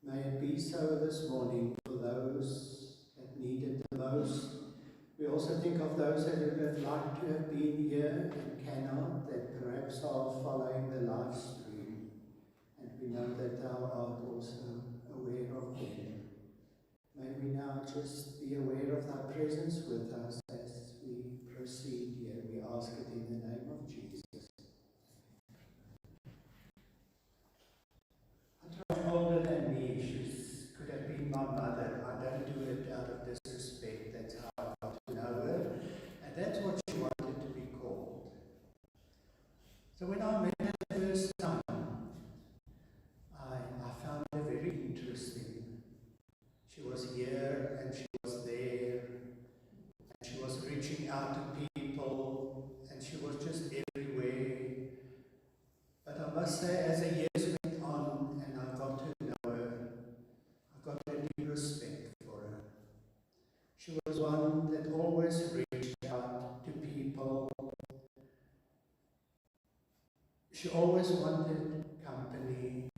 May it be so this morning for those that need it the most. We also think of those that would have liked to have been here and cannot, that perhaps are following the live stream. And we know that thou art also aware of them. May we now just be aware of thy presence with us as we proceed here. We ask it in the name of Jesus. I'm older than me. She could have been my mother. I don't do it out of disrespect. That's how I got to know her. And that's what she wanted to be called. So when I met her the first time, I found her very interesting. She was here and she was there. And she was reaching out to people. And she was just everywhere. But I must say, as the years went on and I got to know her, I got a deep respect for her. She was one that always reached out to people. She always wanted company.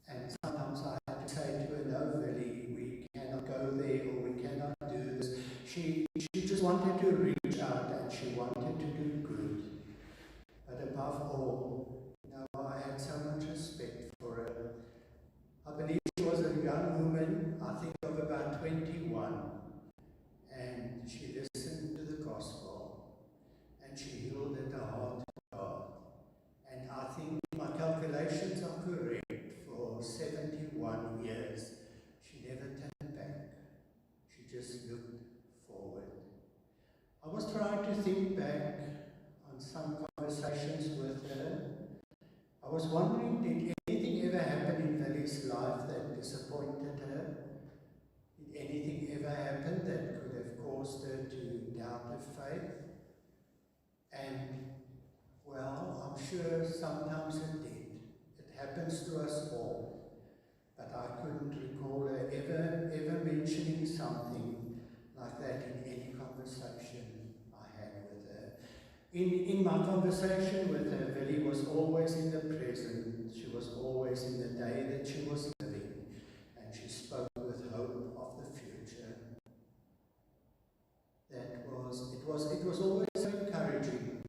And sometimes I had to say to her, no, Willy, we cannot go there or we cannot do this. She just wanted to reach out and she wanted to do good. But above all, I had so much respect for her. I believe she was a young woman, I think of about 21, and she listened to the gospel, and she yielded her heart to God. And I think my calculations are correct. For 71 years, she never turned back. She just looked forward. I was trying to think back on some conversations with her. I was wondering, did anything ever happen in Willy's life that disappointed her? Did anything ever happen that could have caused her to doubt her faith? And, well, I'm sure sometimes it did. It happens to us all. But I couldn't recall her ever mentioning something like that in any conversation I had with her. In my conversation with her, Willy was always in the present. She was always in the day that she was living, and she spoke with hope of the future. It was always so encouraging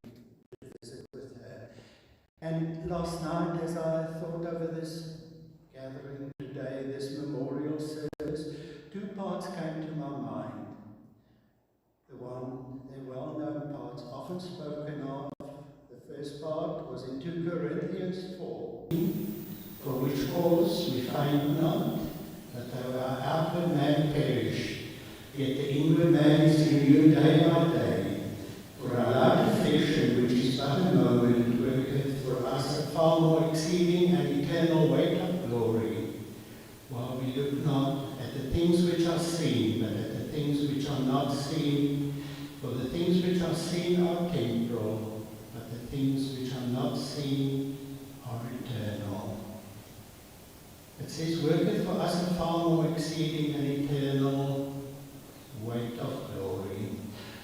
And last night, as I thought over this gathering today, this memorial service, two parts came to my mind. The well-known parts, often spoken of. The first part was in 2 Corinthians 4. For which cause we faint not, that though our outward man perish, yet the inward man is renewed day by day. For our light affliction, which is but a moment, worketh for us a far more exceeding and eternal weight of glory, while we look not at the things which are seen, but at the things which are not seen. For the things which are seen are temporal, but the things which are not seen are eternal. It says, worketh for us a far more exceeding and eternal weight of glory.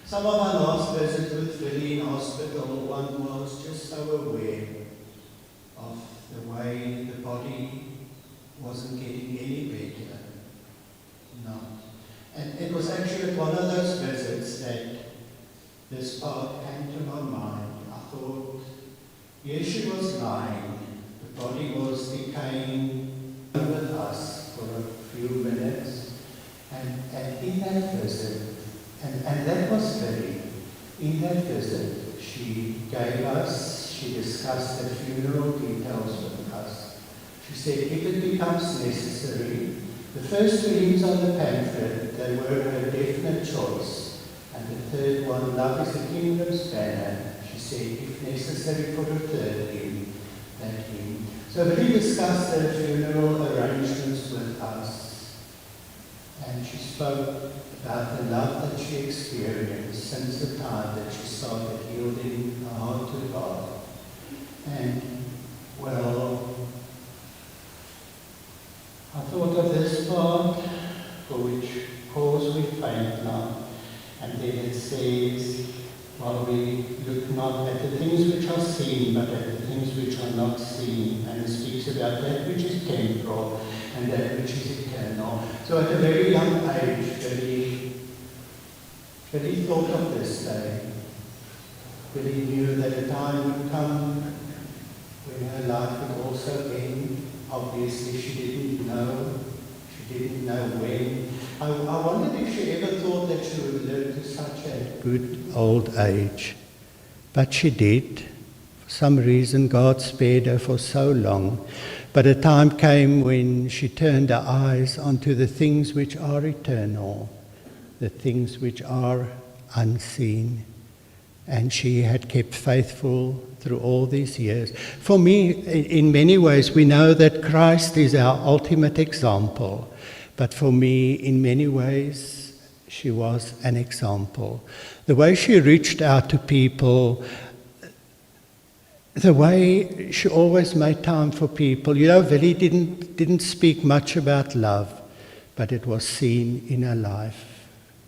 Some of our last visits with Willie in hospital, one was just so aware of the way the body wasn't getting any better. No. And it was actually at one of those visits that this part came to my mind. I thought, yes, she was lying. The body was decaying with us for a few minutes. And in that visit, and that was very, in that visit, she discussed the funeral details with us. She said, if it becomes necessary, the first two hymns on the pamphlet, they were her definite choice. And the third one, Love is the Kingdom's Banner, she said, if necessary for the third hymn, that hymn. So we discussed the funeral arrangements with us. And she spoke about the love that she experienced since the time that she started yielding her heart to God. And, well, I thought of this part, for which cause we faint not. And then it says, while we look not at the things which are seen, but at the things which are not seen. And it speaks about that which is temporal and that which is eternal. So at a very young age, Billy thought of this day. Billy knew that a time would come when her life would also end. Obviously, she didn't know. She didn't know when. I wondered if she ever thought that she would live to such a good old age. But she did. For some reason, God spared her for so long. But a time came when she turned her eyes onto the things which are eternal, the things which are unseen. And she had kept faithful through all these years. For me, in many ways, we know that Christ is our ultimate example. But for me, in many ways, she was an example. The way she reached out to people, the way she always made time for people. You know, Willie didn't speak much about love, but it was seen in her life.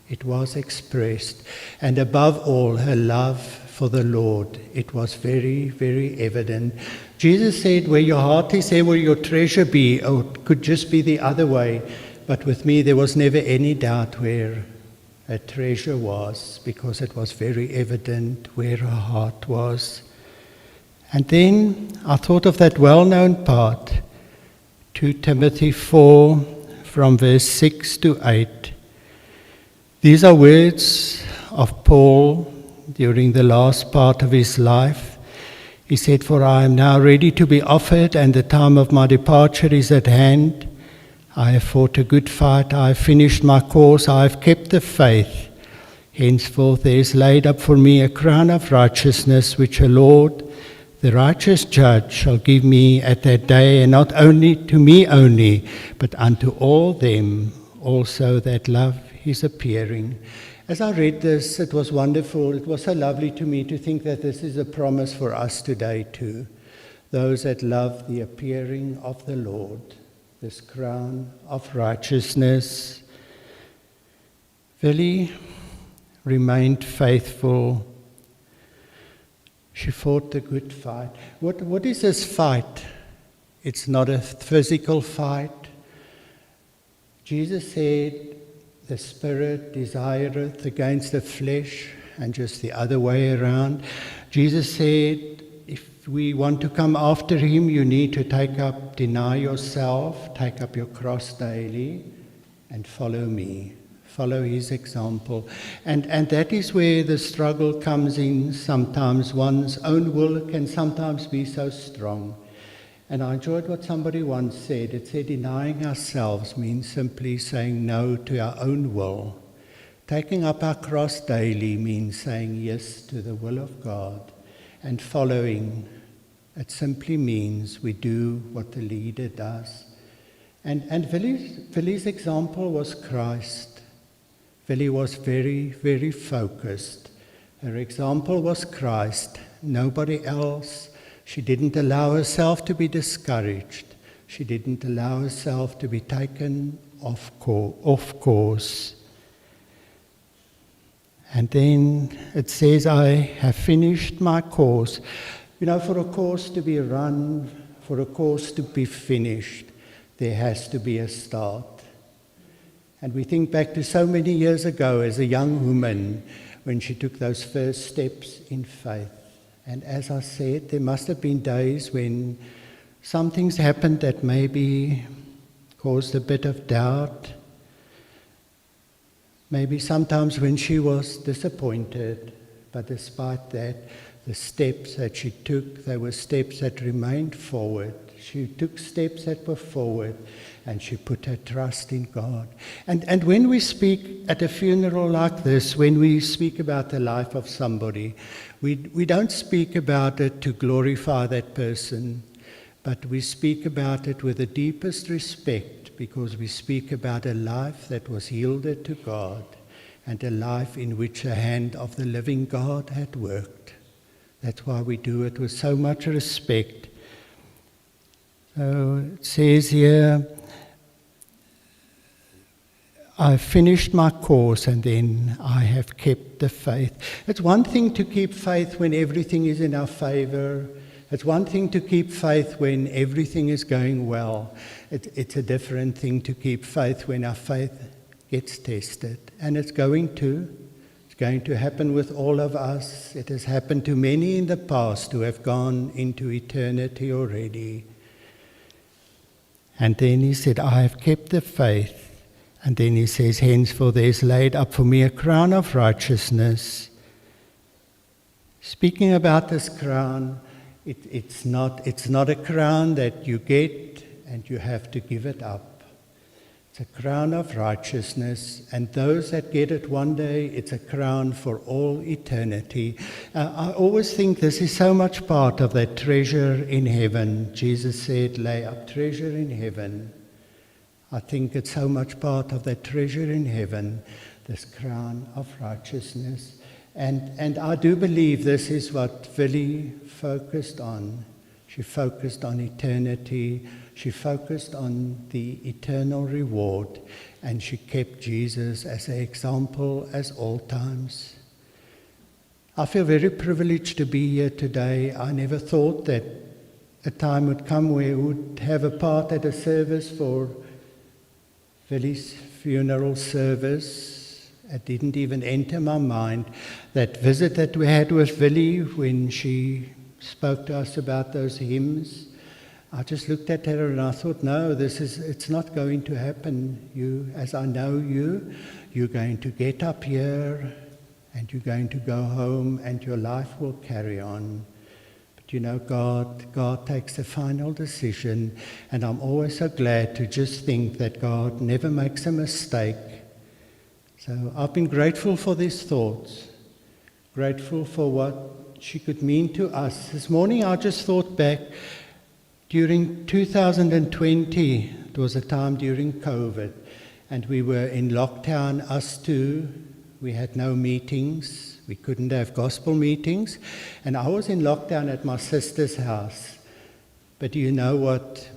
It was expressed. And above all, her love for the Lord. It was very, very evident. Jesus said, where your heart is, there will your treasure be. Or it could just be the other way. But with me, there was never any doubt where her treasure was, because it was very evident where her heart was. And then I thought of that well-known part, 2 Timothy 4, from verse 6 to 8. These are words of Paul during the last part of his life. He said, for I am now ready to be offered, and the time of my departure is at hand. I have fought a good fight, I have finished my course, I have kept the faith. Henceforth there is laid up for me a crown of righteousness, which the Lord, the righteous judge, shall give me at that day, and not only to me only, but unto all them also that love his appearing. As I read this, it was wonderful. It was so lovely to me to think that this is a promise for us today too. Those that love the appearing of the Lord, this crown of righteousness. Willie remained faithful. She fought the good fight. What is this fight? It's not a physical fight. Jesus said, the spirit desireth against the flesh, and just the other way around. Jesus said, if we want to come after him, you need to deny yourself, take up your cross daily, and follow me. Follow his example. And that is where the struggle comes in sometimes. One's own will can sometimes be so strong. And I enjoyed what somebody once said. It said, denying ourselves means simply saying no to our own will. Taking up our cross daily means saying yes to the will of God. And following, it simply means we do what the leader does. And Willy's example was Christ. Willy was very, very focused. Her example was Christ, nobody else. She didn't allow herself to be discouraged. She didn't allow herself to be taken off course. And then it says, I have finished my course. You know, for a course to be run, for a course to be finished, there has to be a start. And we think back to so many years ago as a young woman when she took those first steps in faith. And as I said, there must have been days when some things happened that maybe caused a bit of doubt. Maybe sometimes when she was disappointed, but despite that, the steps that she took, they were steps that remained forward. She took steps that were forward, and she put her trust in God. And when we speak at a funeral like this, when we speak about the life of somebody, we don't speak about it to glorify that person, but we speak about it with the deepest respect, because we speak about a life that was yielded to God and a life in which the hand of the living God had worked. That's why we do it with so much respect. So it says here, I finished my course and then I have kept the faith. It's one thing to keep faith when everything is in our favor. It's one thing to keep faith when everything is going well. It's a different thing to keep faith when our faith gets tested. And it's going to happen with all of us. It has happened to many in the past who have gone into eternity already. And then he said, I have kept the faith. And then he says, henceforth there is laid up for me a crown of righteousness. Speaking about this crown, it's not a crown that you get and you have to give it up. It's a crown of righteousness, and those that get it one day, it's a crown for all eternity. I always think this is so much part of that treasure in heaven. Jesus said, lay up treasure in heaven. I think it's so much part of that treasure in heaven, this crown of righteousness. And I do believe this is what Willy focused on. She focused on eternity. She focused on the eternal reward. And she kept Jesus as an example as all times. I feel very privileged to be here today. I never thought that a time would come where we would have a part at a service for Willy's funeral service. It didn't even enter my mind. That visit that we had with Willy when she spoke to us about those hymns, I just looked at her and I thought, no, it's not going to happen. You, as I know you, you're going to get up here and you're going to go home and your life will carry on. But you know, God takes the final decision, and I'm always so glad to just think that God never makes a mistake. So I've been grateful for these thoughts, grateful for what she could mean to us. This morning I just thought back, during 2020, it was a time during COVID, and we were in lockdown, us two. We had no meetings. We couldn't have gospel meetings. And I was in lockdown at my sister's house. But you know what?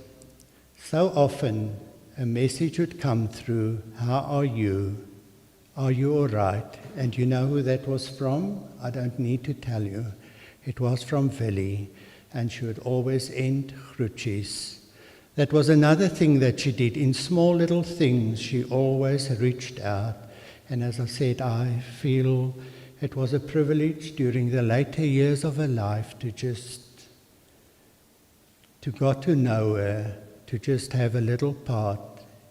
So often a message would come through, how are you? Are you all right? And you know who that was from? I don't need to tell you. It was from Willy. And she would always end groetjies. That was another thing that she did. In small little things, she always reached out. And as I said, I feel it was a privilege during the later years of her life to just to got to know her, to just have a little part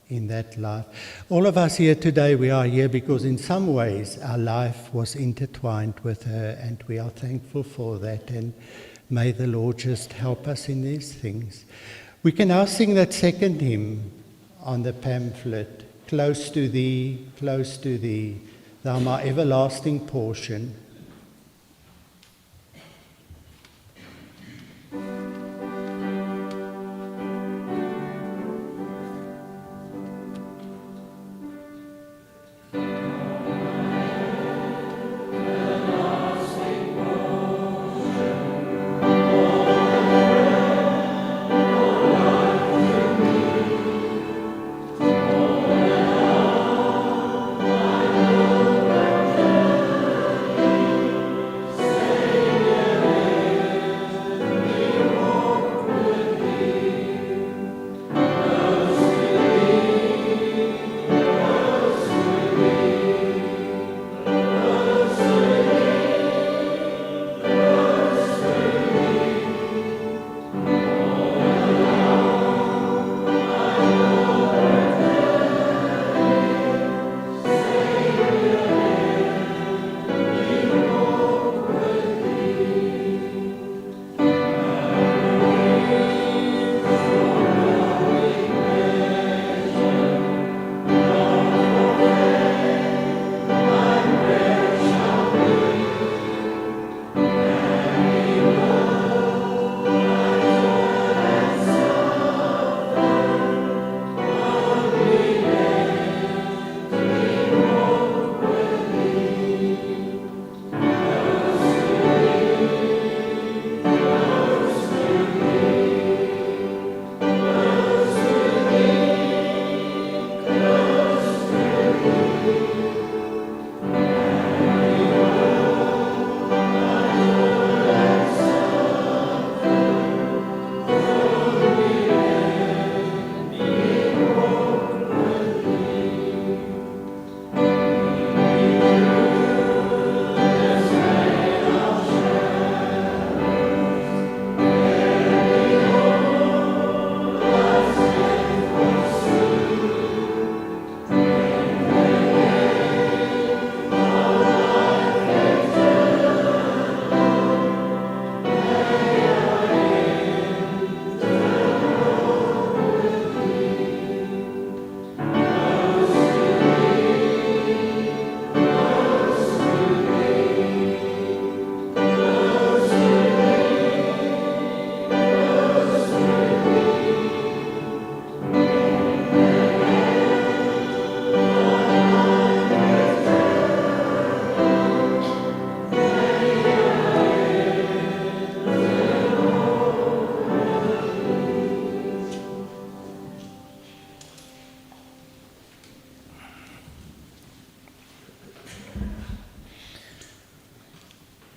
in that life. All of us here today, we are here because in some ways our life was intertwined with her, and we are thankful for that, and may the Lord just help us in these things. We can now sing that second hymn on the pamphlet, Close to Thee, Thou my everlasting portion.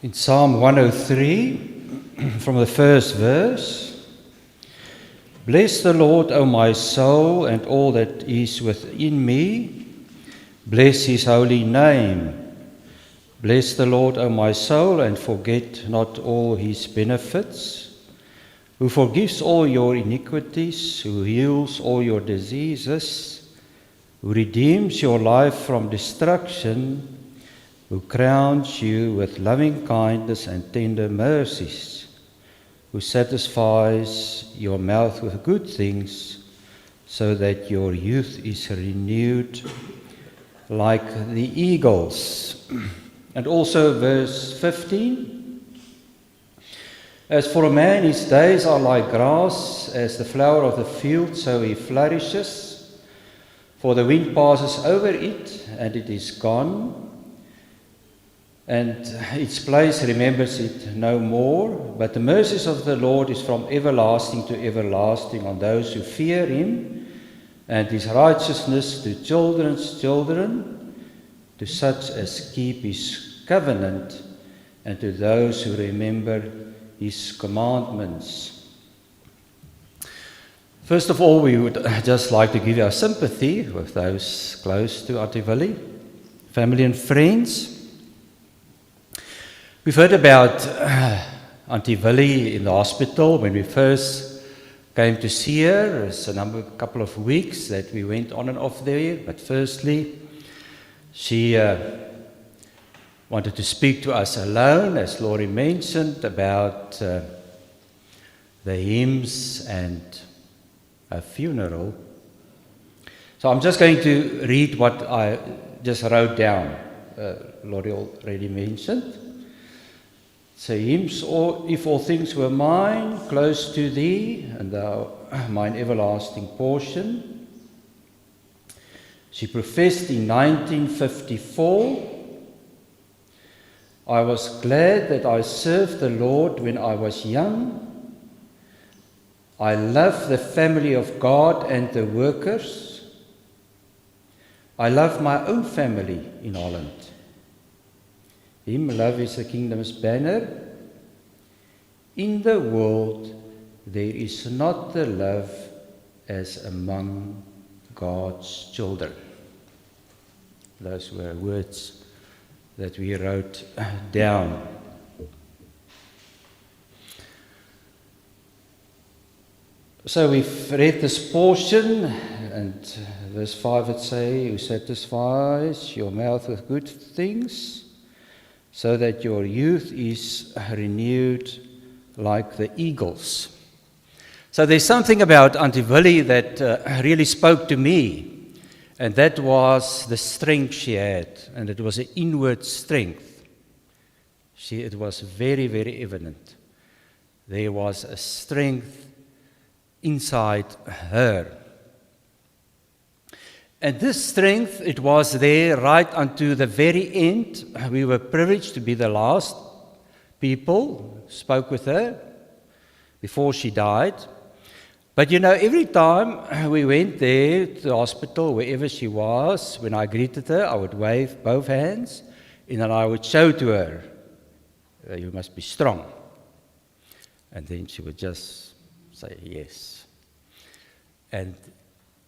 In Psalm 103, from the first verse, Bless the Lord, O my soul, and all that is within me. Bless his holy name. Bless the Lord, O my soul, and forget not all his benefits, who forgives all your iniquities, who heals all your diseases, who redeems your life from destruction, who crowns you with loving kindness and tender mercies, who satisfies your mouth with good things, so that your youth is renewed like the eagles. And also verse 15, As for a man, his days are like grass, as the flower of the field, so he flourishes. For the wind passes over it, and it is gone, and its place remembers it no more. But the mercies of the Lord is from everlasting to everlasting on those who fear him, and his righteousness to children's children, to such as keep his covenant, and to those who remember his commandments. First of all, we would just like to give our sympathy with those close to Auntie Willy, family and friends. We've heard about Auntie Willy in the hospital when we first came to see her. It's a couple of weeks that we went on and off there. But firstly, she wanted to speak to us alone, as Laurie mentioned, about the hymns and a funeral. So I'm just going to read what I just wrote down. Laurie already mentioned. So hymns, if all things were mine, close to thee, and thou mine everlasting portion. She professed in 1954, I was glad that I served the Lord when I was young. I love the family of God and the workers. I love my own family in Holland. Him, love is the kingdom's banner. In the world there is not the love as among God's children. Those were words that we wrote down. So we've read this portion, and verse 5 it says, who satisfies your mouth with good things, so that your youth is renewed like the eagles. So there's something about Auntie Willy that really spoke to me, and that was the strength she had, and it was an inward strength. It was very, very evident. There was a strength inside her. And this strength, it was there right unto the very end. We were privileged to be the last people who spoke with her before she died. But you know, every time we went there to the hospital, wherever she was, when I greeted her, I would wave both hands, and then I would show to her, you must be strong. And then she would just say yes. And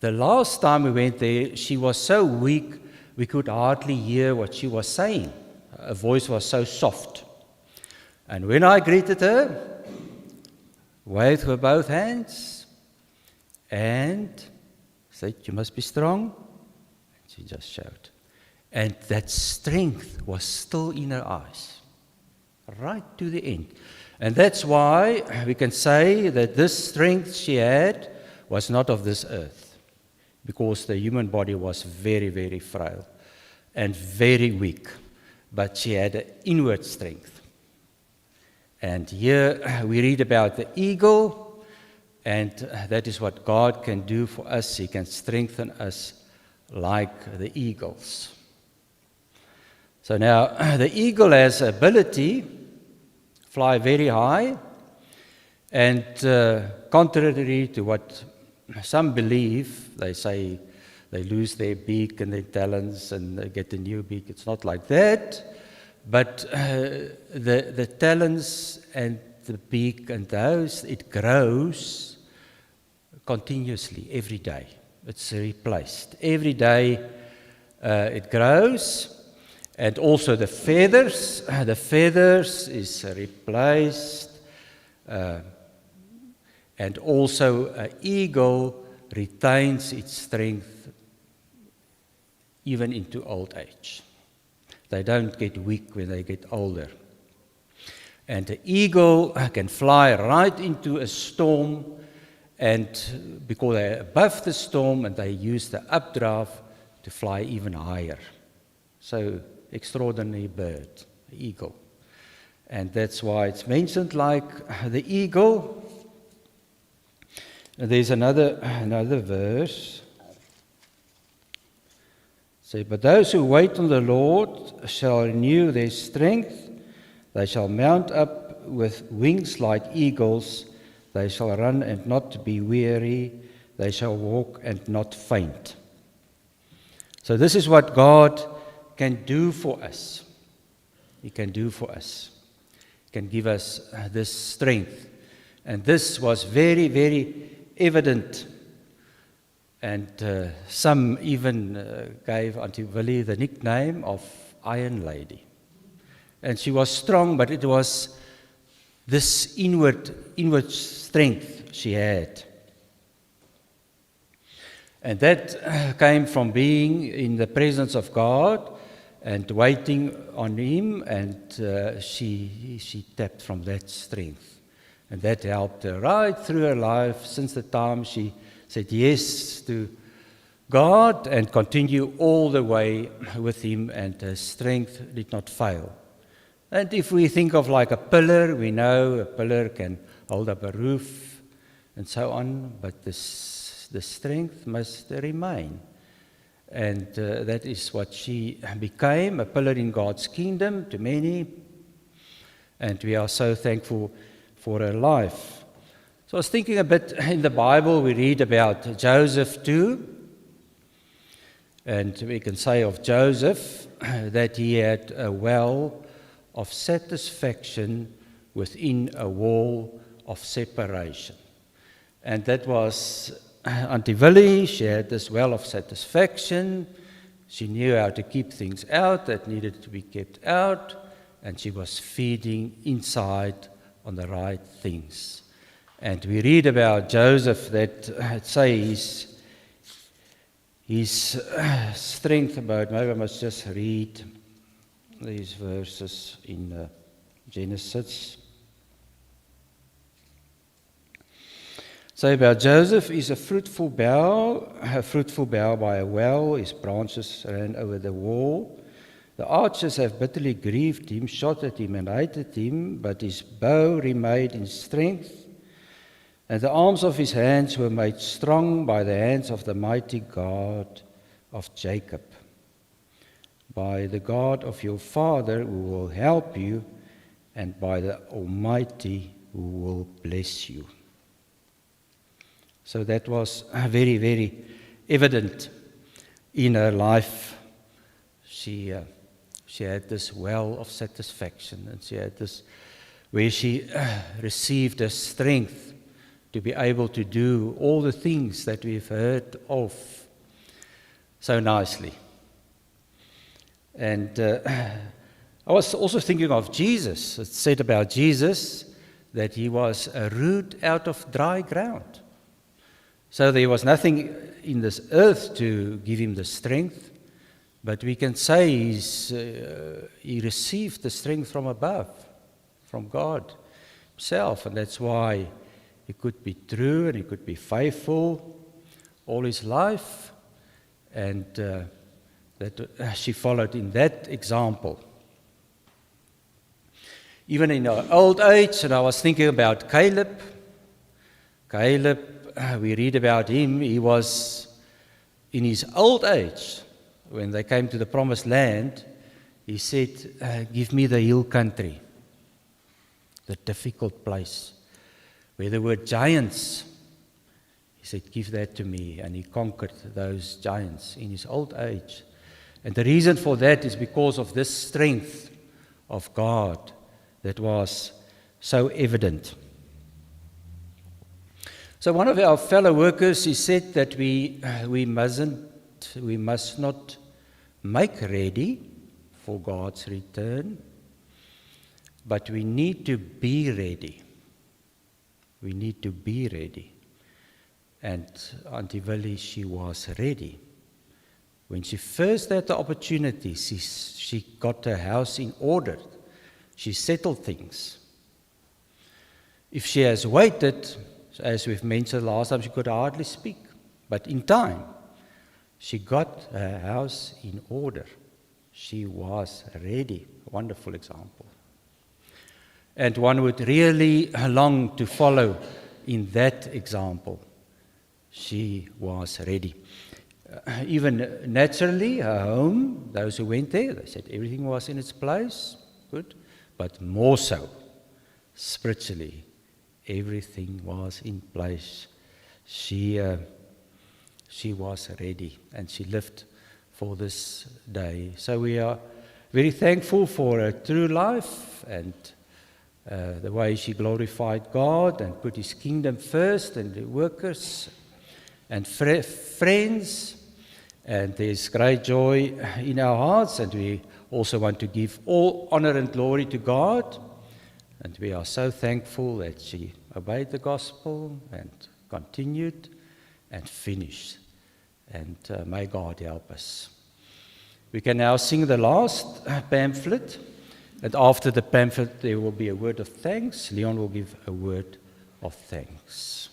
the last time we went there, she was so weak, we could hardly hear what she was saying. Her voice was so soft. And when I greeted her, waved with both hands, and said, you must be strong. And she just showed. And that strength was still in her eyes, right to the end. And that's why we can say that this strength she had was not of this earth, because the human body was very, very frail and very weak. But she had an inward strength. And here we read about the eagle, and that is what God can do for us. He can strengthen us like the eagles. So now, the eagle has ability to fly very high, and contrary to what some believe, they say they lose their beak and their talons and they get a new beak. It's not like that. But the talons and the beak and those, it grows continuously every day. It's replaced. Every day it grows. And also the feathers is replaced. And also an eagle retains its strength even into old age. They don't get weak when they get older. And the eagle can fly right into a storm, and because they're above the storm, and they use the updraft to fly even higher. So, extraordinary bird, the eagle. And that's why it's mentioned like the eagle. And there's another verse. Say, but those who wait on the Lord shall renew their strength. They shall mount up with wings like eagles. They shall run and not be weary. They shall walk and not faint. So this is what God can do for us. He can do for us. He can give us this strength. And this was very, very evident. And some even gave Auntie Willy the nickname of Iron Lady. And she was strong, but it was this inward strength she had. And that came from being in the presence of God and waiting on Him, and she tapped from that strength. And that helped her right through her life since the time she said yes to God and continue all the way with Him, and her strength did not fail. And if we think of like a pillar, we know a pillar can hold up a roof and so on, but the strength must remain. And that is what she became, a pillar in God's kingdom to many. And we are so thankful for her life. So I was thinking a bit, in the Bible we read about Joseph too. And we can say of Joseph that he had a well of satisfaction within a wall of separation. And that was Auntie Willy. She had this well of satisfaction. She knew how to keep things out that needed to be kept out, and she was feeding inside on the right things. And we read about Joseph that says his strength about, maybe I must just read these verses in Genesis. Say about Joseph is a fruitful bough by a well, his branches ran over the wall. The archers have bitterly grieved him, shot at him and hated him, but his bow remained in strength, and the arms of his hands were made strong by the hands of the mighty God of Jacob, by the God of your father who will help you, and by the Almighty who will bless you. So that was very, very evident in her life. She had this well of satisfaction, and she had this where she received a strength to be able to do all the things that we've heard of so nicely. And I was also thinking of Jesus. It said about Jesus that he was a root out of dry ground. So there was nothing in this earth to give him the strength, but we can say he received the strength from above, from God himself, and that's why he could be true and he could be faithful all his life, and that she followed in that example. Even in her old age, and I was thinking about Caleb. Caleb, we read about him, he was in his old age, when they came to the promised land, he said, give me the hill country, the difficult place, where there were giants. He said, give that to me, and he conquered those giants in his old age. And the reason for that is because of this strength of God that was so evident. So one of our fellow workers, he said that we must not make ready for God's return, but we need to be ready. We need to be ready. And Auntie Willy, she was ready. When she first had the opportunity, she got her house in order. She settled things. If she has waited, as we've mentioned last time, she could hardly speak. But in time, she got her house in order. She was ready. Wonderful example. And one would really long to follow in that example. She was ready. Even naturally, her home, those who went there, they said everything was in its place. Good. But more so, spiritually, everything was in place. She was ready, and she lived for this day. So we are very thankful for her true life and the way she glorified God and put His kingdom first, and the workers and friends. And there's great joy in our hearts, and we also want to give all honor and glory to God. And we are so thankful that she obeyed the gospel and continued and finished. and may God help us. We can now sing the last pamphlet, and after the pamphlet there will be a word of thanks. Leon will give a word of thanks.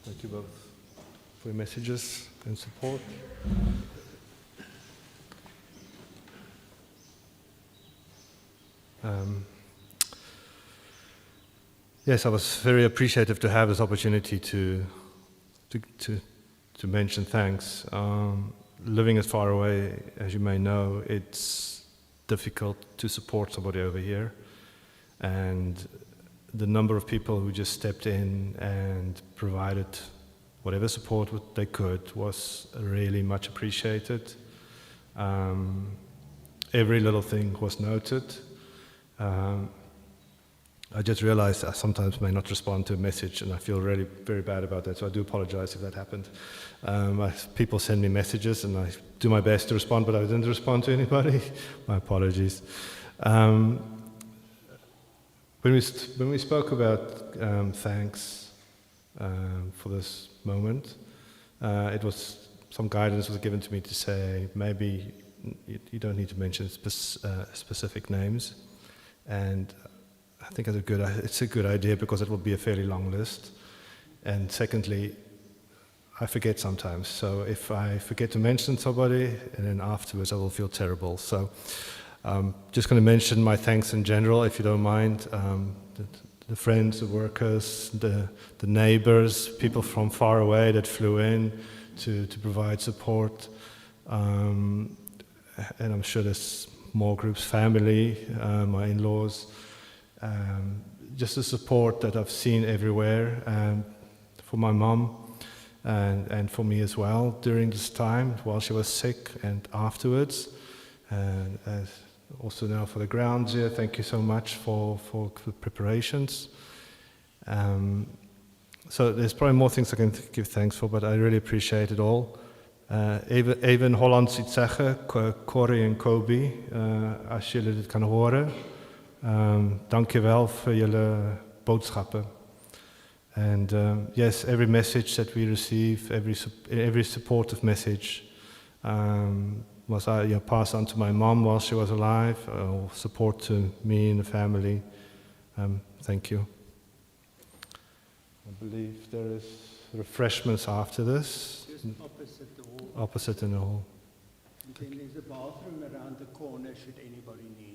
Thank you both for your messages and support. Yes, I was very appreciative to have this opportunity to mention thanks. Living as far away as you may know, it's difficult to support somebody over here, and the number of people who just stepped in and provided whatever support they could was really much appreciated. Every little thing was noted. I just realized I sometimes may not respond to a message, and I feel really very bad about that, so I do apologize if that happened. People send me messages, and I do my best to respond, but I didn't respond to anybody. My apologies. When we spoke about thanks for this moment, it was some guidance was given to me to say maybe you don't need to mention specific names, and I think it's a good idea because it will be a fairly long list. And secondly, I forget sometimes, so if I forget to mention somebody, and then afterwards I will feel terrible. So just going to mention my thanks in general, if you don't mind. The friends, the workers, the neighbors, people from far away that flew in to provide support. And I'm sure there's more groups, family, my in-laws. Just the support that I've seen everywhere for my mom and for me as well during this time while she was sick and afterwards. And also now for the grounds here, thank you so much for the preparations. So there's probably more things I can give thanks for, but I really appreciate it all. Even Hollands iets zeggen, Corrie en Kobe, als jullie dit kan horen. Dank je wel voor jullie boodschappen. And yes, every message that we receive, every supportive message was passed on to my mom while she was alive, or support to me and the family. Thank you. I believe there is refreshments after this. Just opposite the hall. Opposite in the hall. And then there's a bathroom around the corner should anybody need